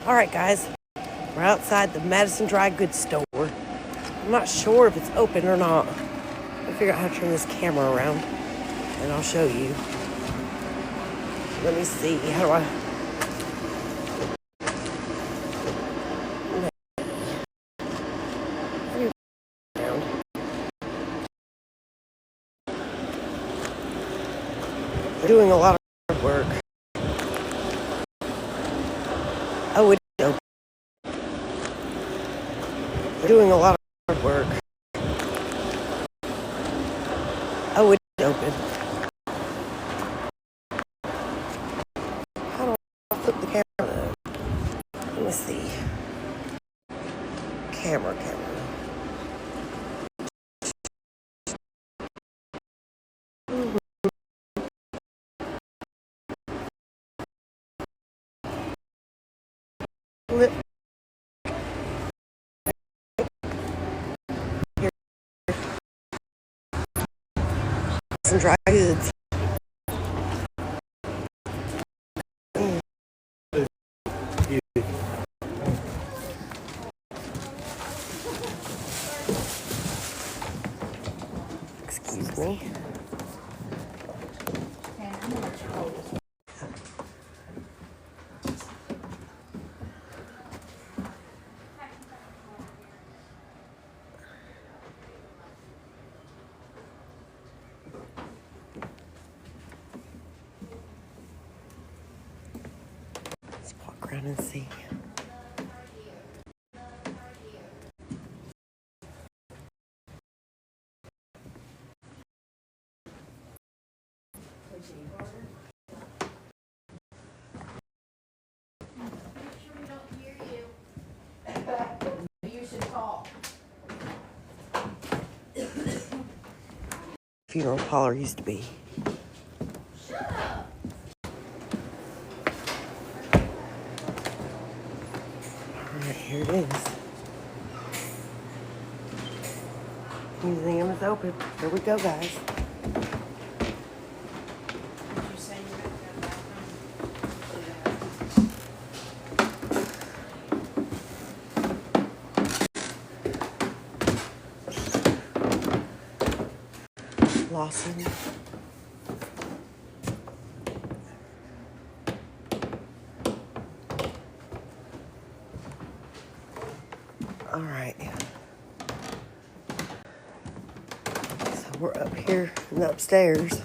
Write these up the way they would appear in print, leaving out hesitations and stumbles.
Alright guys, we're outside the Madison Dry Goods Store. I'm not sure if it's open or not. I'll figure out how to turn this camera around and I'll show you. Let me see, how do I... They're doing a lot of work. Oh, it's open. They're doing a lot of work. Oh, it's open. How do I flip the camera? Let me see. Camera. Flip. Some dry goods. Excuse me. Let's walk around and see. Funeral parlor used to be. Alright, here it is. Museum is open. Here we go, guys. Lawson. All right. So we're up here and upstairs.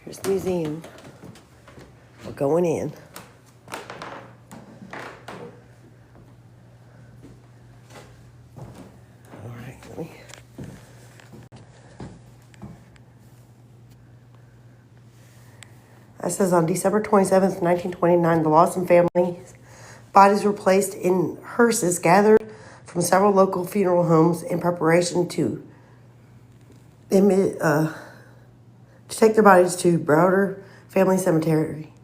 Here's the museum. We're going in. It says on December 27th, 1929, the Lawson family's bodies were placed in hearses gathered from several local funeral homes in preparation to take their bodies to Browder Family Cemetery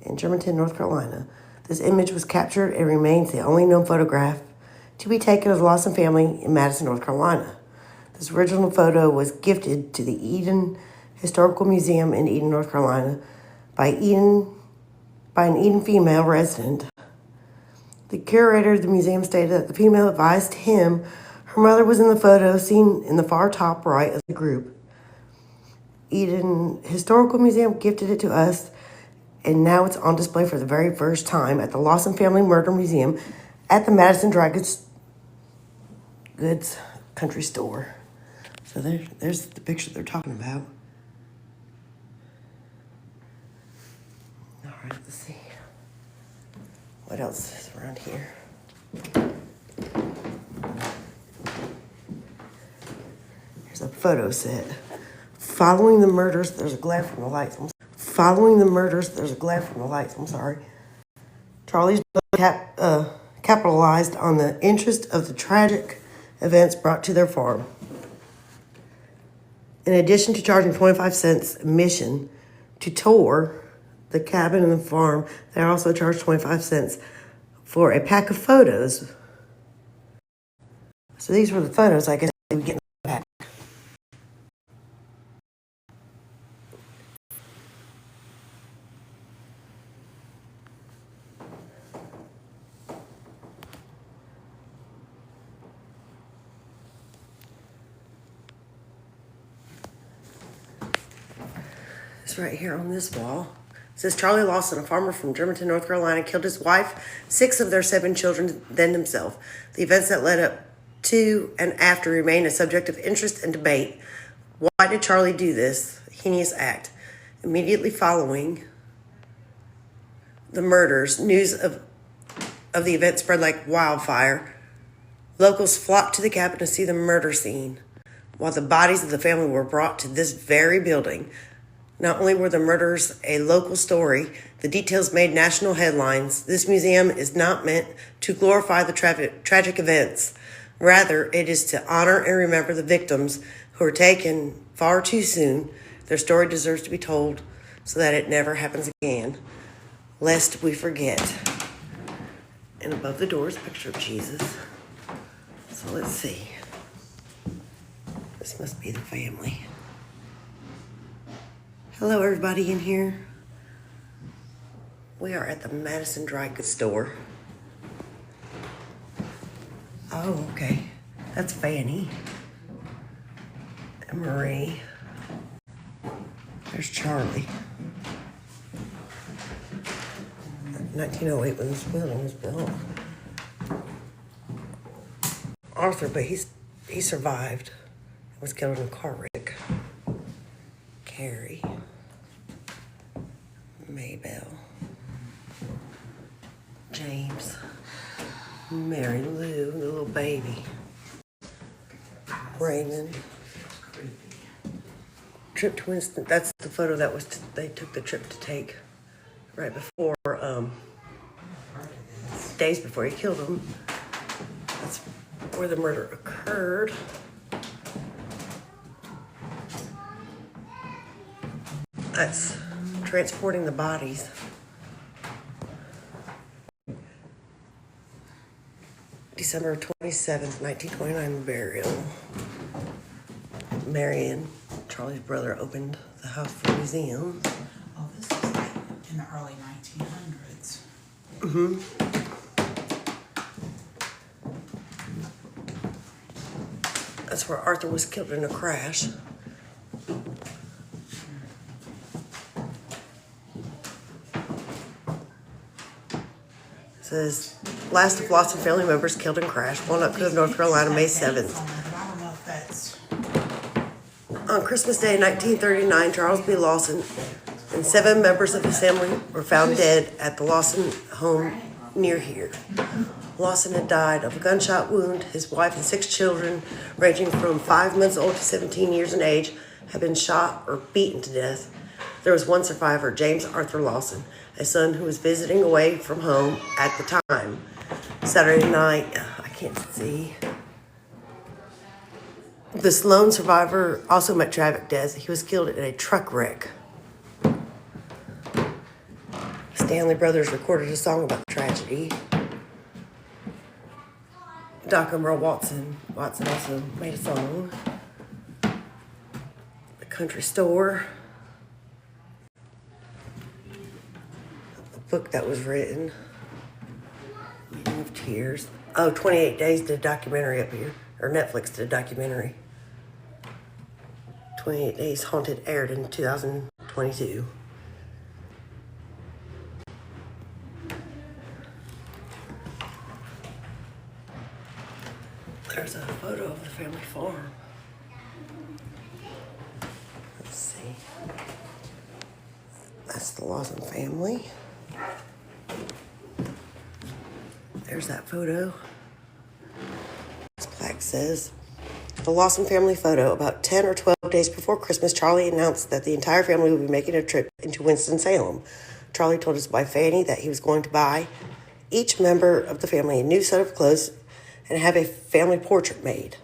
in Germantown, North Carolina. This image was captured and remains the only known photograph to be taken of the Lawson family in Madison, North Carolina. This original photo was gifted to the Eden Historical Museum in Eden, North Carolina, by an Eden female resident. The curator of the museum stated that the female advised him her mother was in the photo seen in the far top right of the group. Eden Historical Museum gifted it to us, and now it's on display for the very first time at the Lawson Family Murder Museum at the Madison Dry Goods Country Store. So there's the picture they're talking about. All right, let's see. What else is around here? Here's a photo set. Following the murders, there's a glare from the lights. I'm sorry. Charlie's capitalized on the interest of the tragic events brought to their farm. In addition to charging 25 cents admission to tour the cabin and the farm, they also charged 25 cents for a pack of photos. So these were the photos, I guess, they would get in the pack. It's right here on this wall. It says Charlie Lawson, a farmer from Germantown, North Carolina, killed his wife, 6 of their 7 children, then himself. The events that led up to and after remain a subject of interest and debate. Why did Charlie do this heinous act? Immediately following the murders, news of the event spread like wildfire. Locals flocked to the cabin to see the murder scene. While the bodies of the family were brought to this very building, not only were the murders a local story, the details made national headlines. This museum is not meant to glorify the tragic events. Rather, it is to honor and remember the victims who were taken far too soon. Their story deserves to be told so that it never happens again, lest we forget. And above the door is a picture of Jesus. So let's see. This must be the family. Hello, everybody in here. We are at the Madison Dry Goods Store. Oh, okay. That's Fanny. And Marie. There's Charlie. 1908 when this building was built. Arthur, but he survived. Was killed in a car wreck. Carrie. Maybelle. James. Mary Lou, the little baby. Raymond. Trip to Winston. That's the photo that was they took the trip to take right before, days before he killed him. That's where the murder occurred. That's transporting the bodies. December 27th, 1929, the burial. Marion, Charlie's brother, opened the house for a museum. Oh, this was like in the early 1900s. Mm-hmm. That's where Arthur was killed in a crash. It says, last of Lawson family members killed in crash, Walnut Cove, North Carolina, May 7th. I don't know if that's... On Christmas Day, 1939, Charles B. Lawson and 7 members of his family were found dead at the Lawson home near here. Lawson had died of a gunshot wound. His wife and 6 children, ranging from 5 months old to 17 years in age, had been shot or beaten to death. There was one survivor, James Arthur Lawson, a son who was visiting away from home at the time. Saturday night, I can't see. This lone survivor also met tragic death. He was killed in a truck wreck. Stanley Brothers recorded a song about the tragedy. Doc and Merle Watson also made a song. The Country Store. A book that was written. Meaning of Tears. Oh, 28 Days did a documentary up here. Or Netflix did a documentary. 28 Days Haunted aired in 2022. There's a photo of the family farm. Let's see. That's the Lawson family. There's that photo. This plaque says, the Lawson family photo. About 10 or 12 days before Christmas, Charlie announced that the entire family would be making a trip into Winston-Salem. Charlie told his wife Fanny that he was going to buy each member of the family a new set of clothes and have a family portrait made.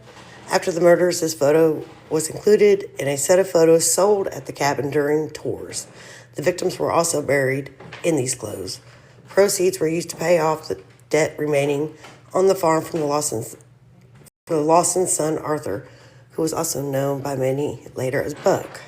After the murders, this photo was included in a set of photos sold at the cabin during tours. The victims were also buried in these clothes. Proceeds were used to pay off the debt remaining on the farm from the Lawson's son Arthur, who was also known by many later as Buck.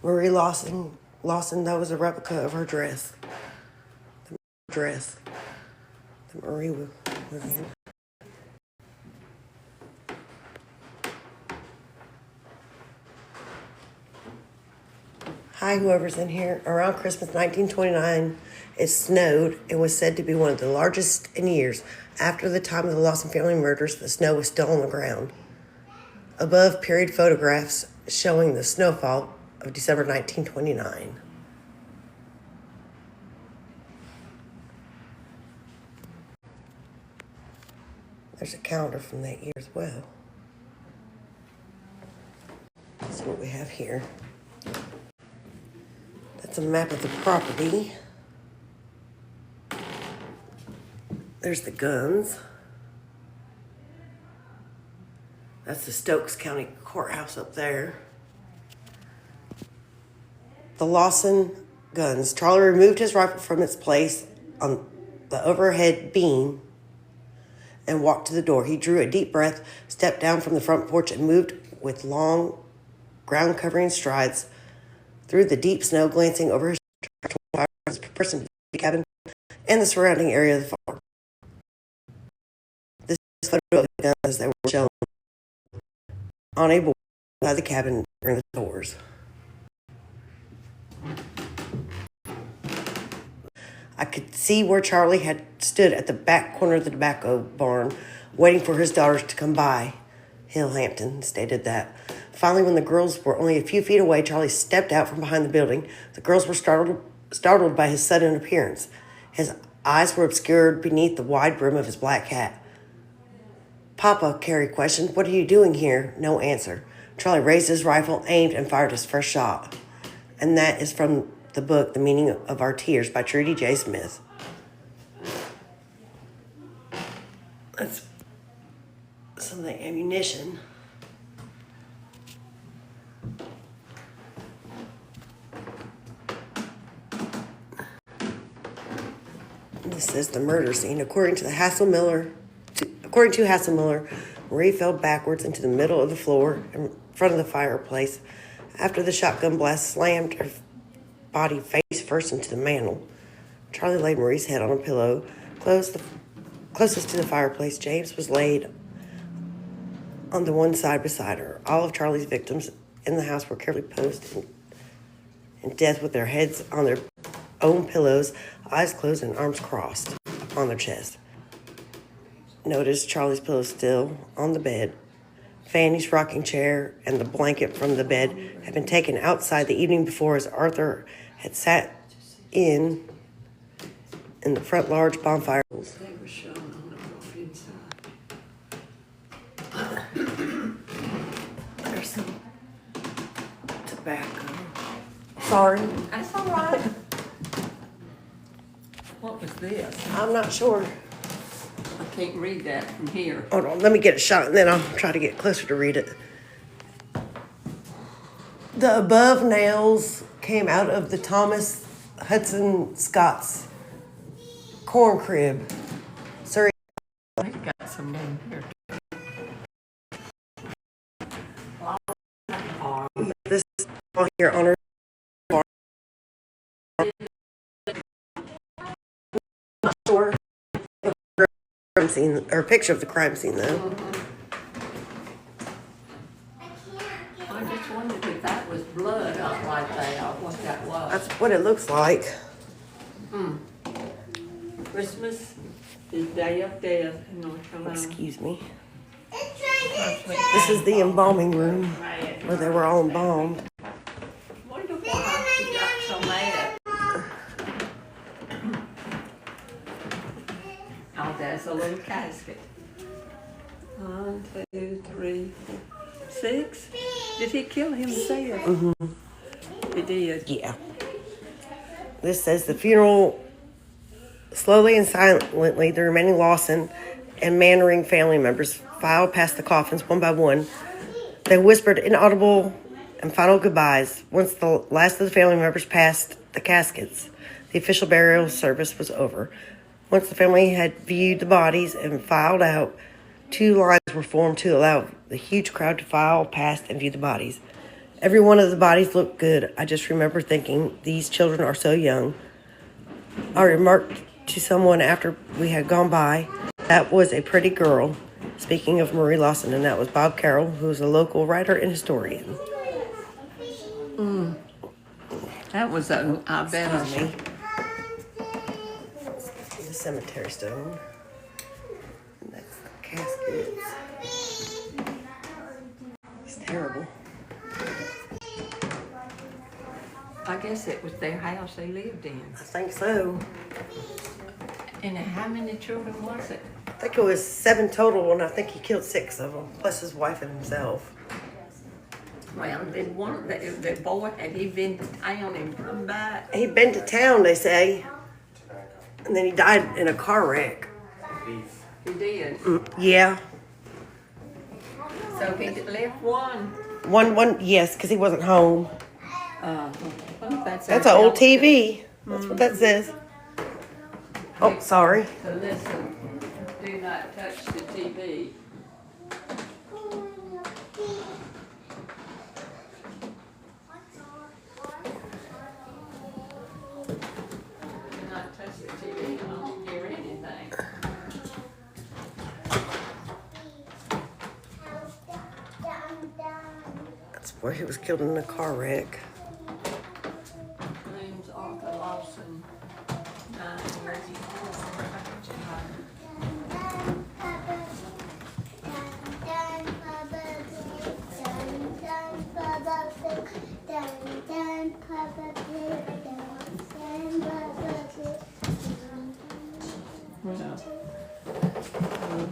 Marie Lawson. Lawson, that was a replica of her dress. The dress that Marie was in. Hi, whoever's in here. Around Christmas 1929, it snowed and was said to be one of the largest in years. After the time of the Lawson family murders, the snow was still on the ground. Above, period photographs showing the snowfall of December 1929. There's a calendar from that year as well. Let's see what we have here. That's a map of the property. There's the guns. That's the Stokes County Courthouse up there. The Lawson guns. Charlie removed his rifle from its place on the overhead beam and walked to the door. He drew a deep breath, stepped down from the front porch, and moved with long, ground-covering strides through the deep snow, glancing over his person, the cabin, and the surrounding area of the farm. This is a photo of the guns that were shown on a board by the cabin during the tours. I could see where Charlie had stood at the back corner of the tobacco barn, waiting for his daughters to come by. Hill Hampton stated that. Finally, when the girls were only a few feet away, Charlie stepped out from behind the building. The girls were startled by his sudden appearance. His eyes were obscured beneath the wide brim of his black hat. "Papa," Carrie questioned, "what are you doing here?" No answer. Charlie raised his rifle, aimed, and fired his first shot. And that is from the book, The Meaning of Our Tears by Trudy J. Smith. That's some of the ammunition. This is the murder scene. According to Hassel Miller, Marie fell backwards into the middle of the floor in front of the fireplace after the shotgun blast slammed her body face first into the mantel. Charlie laid Marie's head on a pillow closest to the fireplace. James was laid on the one side beside her. All of Charlie's victims in the house were carefully posed in death with their heads on their own pillows, eyes closed and arms crossed on their chest. Notice Charlie's pillow still on the bed. Fanny's rocking chair and the blanket from the bed had been taken outside the evening before, as Arthur had sat in the front large bonfire. They were shown on the road inside. There's some tobacco. Sorry. That's all right. What was this? I'm not sure. I can't read that from here. Hold on, let me get a shot and then I'll try to get closer to read it. The above nails came out of the Thomas Hudson Scott's corn crib. Surrey. They've got some in here. This is all here on her farm. Not sure of the crime scene, or a picture of the crime scene though. I just wondered if that was blood out like that, or what that was. That's what it looks like. Christmas is Day of Death in North Carolina. Excuse me. This is the embalming room where they were all embalmed. Wonder why she got so mad. Oh, there's a little casket. 1, 2, 3, 4, 6. Did he kill himself? Mm-hmm. He did. Yeah. This says the funeral. Slowly and silently, the remaining Lawson and Mannering family members filed past the coffins one by one. They whispered inaudible and final goodbyes. Once the last of the family members passed the caskets, the official burial service was over. Once the family had viewed the bodies and filed out, 2 lines were formed to allow the huge crowd to file past and view the bodies. Every one of the bodies looked good. I just remember thinking, these children are so young. I remarked to someone after we had gone by, that was a pretty girl. Speaking of Marie Lawson, and that was Bob Carroll, who is a local writer and historian. That was I bet. Excuse me. The cemetery stone. And that's the caskets. It's terrible. I guess it was their house they lived in. I think so. And how many children was it? I think it was 7 total, and I think he killed 6 of them, plus his wife and himself. Well, then the boy, had he been to town and come back? He'd been to town, they say, and then he died in a car wreck. He did. Yeah. So he left one. One, yes, because he wasn't home. Well, that's That's an old TV. That's what that says. Oh, sorry. So listen, do not touch the TV. Do not touch the TV. Don't hear anything. That's where he was killed in a car wreck. Name's Arthur Lawson. 934.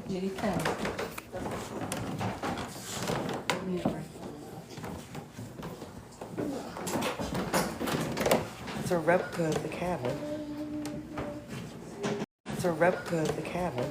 Did he come? It's a replica of the cabin. It's a replica of the cabin.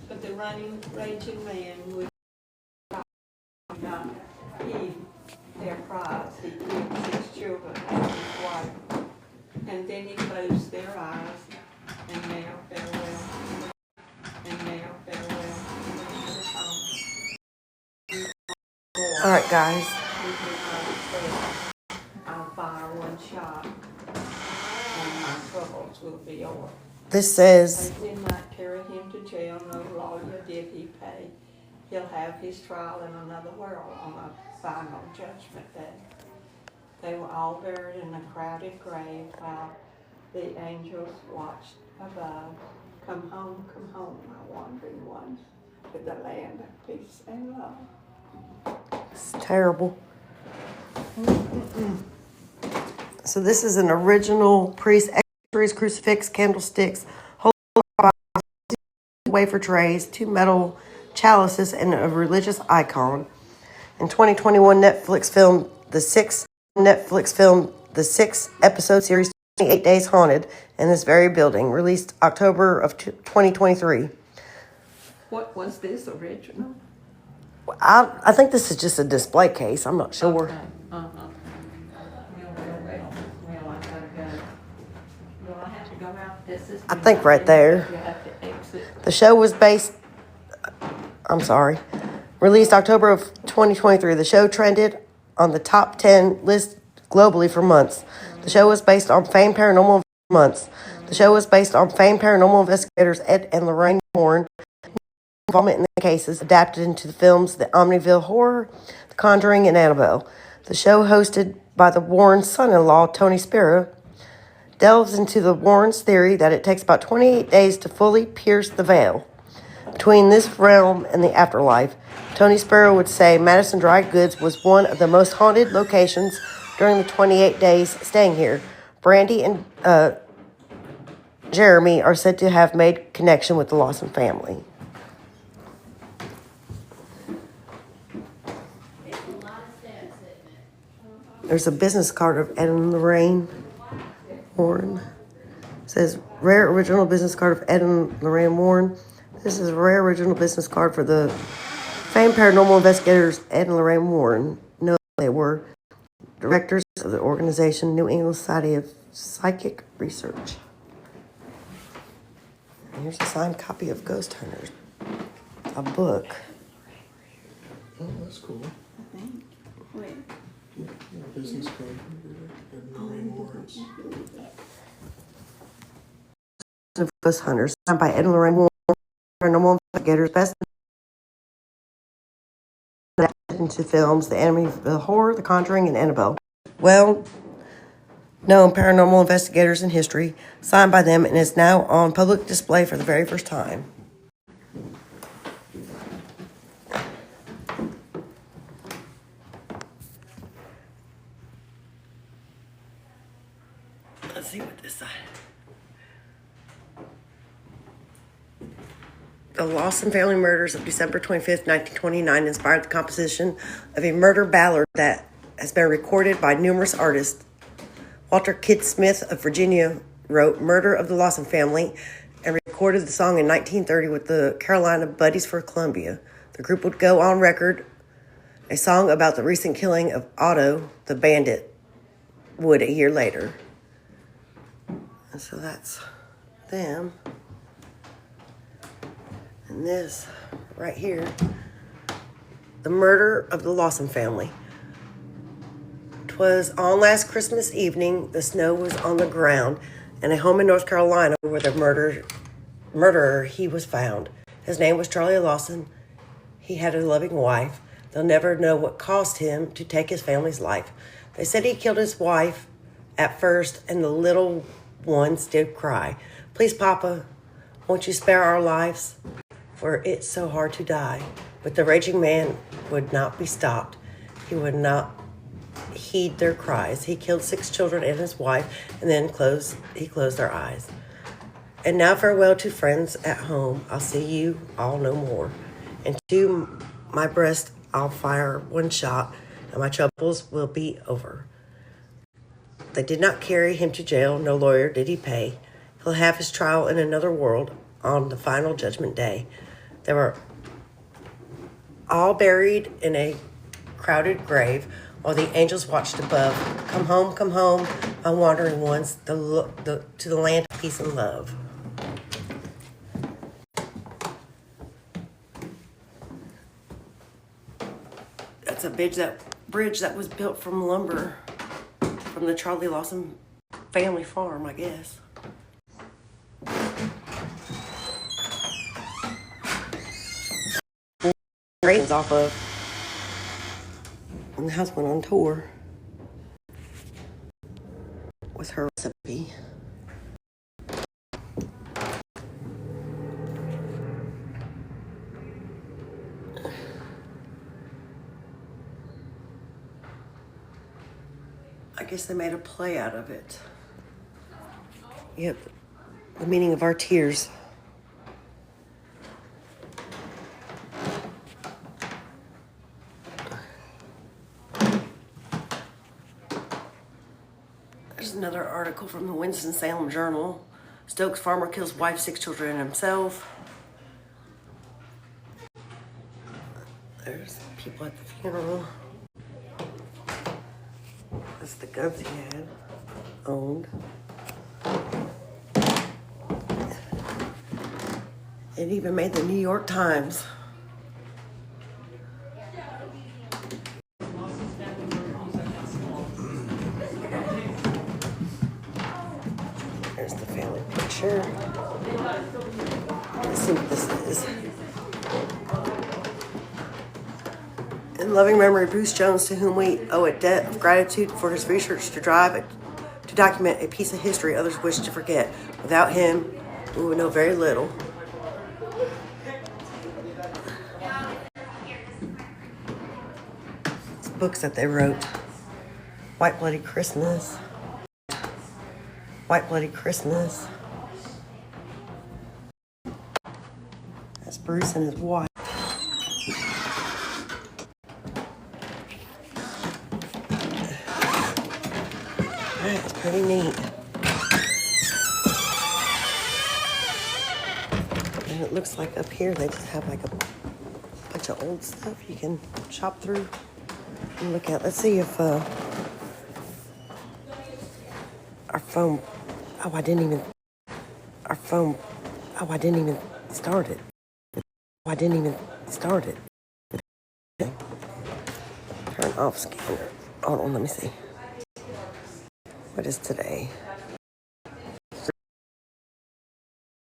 But the running, raging man would not heed their cries. He killed 6 children and his wife. And then he closed their eyes, and now farewell. And now farewell. All right, guys. I'll fire one shot, and my troubles will be over. This says, They did not carry him to jail, no lawyer did he pay. He'll have his trial in another world on a final judgment day. They were all buried in a crowded grave while the angels watched above. Come home, my wandering ones, to the land of peace and love. it's terrible. So this is an original priest, extras, crucifix, candlesticks, holy wafer trays, 2 metal chalices, and a religious icon. In 2021, Netflix filmed the 6-episode series 28 Days Haunted in this very building, released October of 2023. What was this original? I think this is just a display case. I'm not sure. Okay. Well, I gotta go. Will I have to go out? This is. I think right there. You have to exit. The show was released October of 2023. The show trended on the top 10 list globally for months. The show was based on famed paranormal investigators Ed and Lorraine Warren. Involvement in the cases adapted into the films The Amityville Horror, The Conjuring, and Annabelle. The show, hosted by the Warrens' son-in-law, Tony Spera, delves into the Warrens' theory that it takes about 28 days to fully pierce the veil. Between this realm and the afterlife, Tony Sparrow would say Madison Dry Goods was one of the most haunted locations during the 28 days staying here. Brandy and Jeremy are said to have made connection with the Lawson family. There's a business card of Ed and Lorraine Warren. It says, rare original business card of Ed and Lorraine Warren. This is a rare original business card for the famed paranormal investigators Ed and Lorraine Warren. No, they were directors of the organization New England Society of Psychic Research. And here's a signed copy of Ghost Hunters, a book. Oh, that's cool. I think. Wait. Yeah, business card. And Lorraine Warren's. Of Ghost Hunters, signed by Ed and Lorraine Warren, paranormal investigators, best into films, The Enemy, The Horror, The Conjuring, and Annabelle. Well known paranormal investigators in history, signed by them, and is now on public display for the very first time. Let's see what this side. The Lawson Family Murders of December 25th, 1929 inspired the composition of a murder ballad that has been recorded by numerous artists. Walter Kidd Smith of Virginia wrote Murder of the Lawson Family and recorded the song in 1930 with the Carolina Buddies for Columbia. The group would go on record a song about the recent killing of Otto the Bandit Wood a year later. And so that's them. And this right here, the murder of the Lawson family. 'Twas on last Christmas evening, the snow was on the ground, and a home in North Carolina where the murderer he was found. His name was Charlie Lawson. He had a loving wife. They'll never know what caused him to take his family's life. They said he killed his wife at first, and the little ones did cry. Please, Papa, won't you spare our lives? For it's so hard to die. But the raging man would not be stopped. He would not heed their cries. He killed 6 children and his wife, and then he closed their eyes. And now farewell to friends at home. I'll see you all no more. And to my breast I'll fire one shot, and my troubles will be over. They did not carry him to jail. No lawyer did he pay. He'll have his trial in another world on the final judgment day. They were all buried in a crowded grave while the angels watched above. Come home, my wandering ones, to the land of peace and love. That's a bridge that was built from lumber from the Charlie Lawson family farm, I guess. Ratings off of, and the house went on tour with her recipe. I guess they made a play out of it. Yep, the meaning of our tears. There's another article from the Winston-Salem Journal. Stokes farmer kills wife, 6 children, and himself. There's people at the funeral. That's the guns he had owned. It even made the New York Times. There's the family picture. Let's see what this is. In loving memory of Bruce Jones, to whom we owe a debt of gratitude for his research to document a piece of history others wish to forget. Without him, we would know very little. It's books that they wrote. White Bloody Christmas. White Bloody Christmas. That's Bruce and his wife. That's pretty neat. And it looks like up here they just have like a bunch of old stuff you can shop through and look at. Let's see if our phone. Oh, I didn't even. Our phone. Oh, I didn't even start it. Oh, I didn't even start it. Turn off scanner. Hold on, let me see. What is today?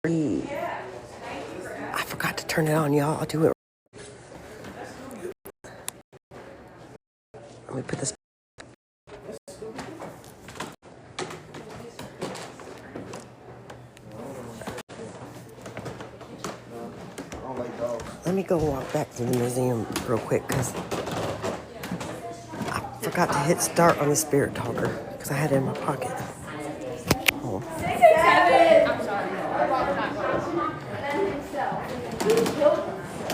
I forgot to turn it on, y'all. I'll do it. Let me put this. Let me go walk back to the museum real quick because I forgot to hit start on the Spirit Talker because I had it in my pocket. Oh.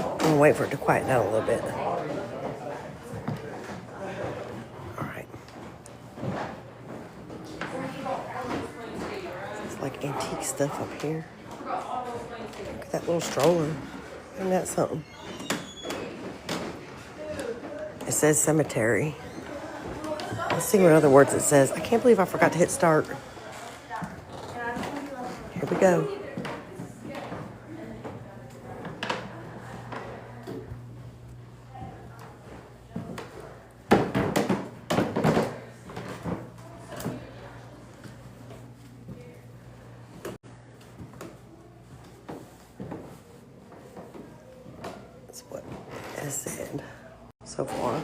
I'm gonna wait for it to quiet down a little bit. All right. It's like antique stuff up here. Look at that little stroller. Isn't that something? It says cemetery. Let's see what other words it says. I can't believe I forgot to hit start. Here we go. That's what it has said so far.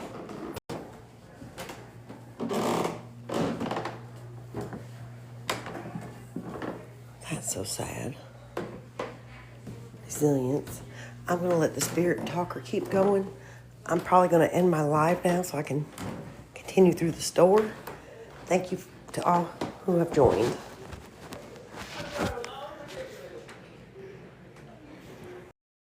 That's so sad. Resilience. I'm going to let the Spirit Talker keep going. I'm probably going to end my live now so I can continue through the store. Thank you to all who have joined.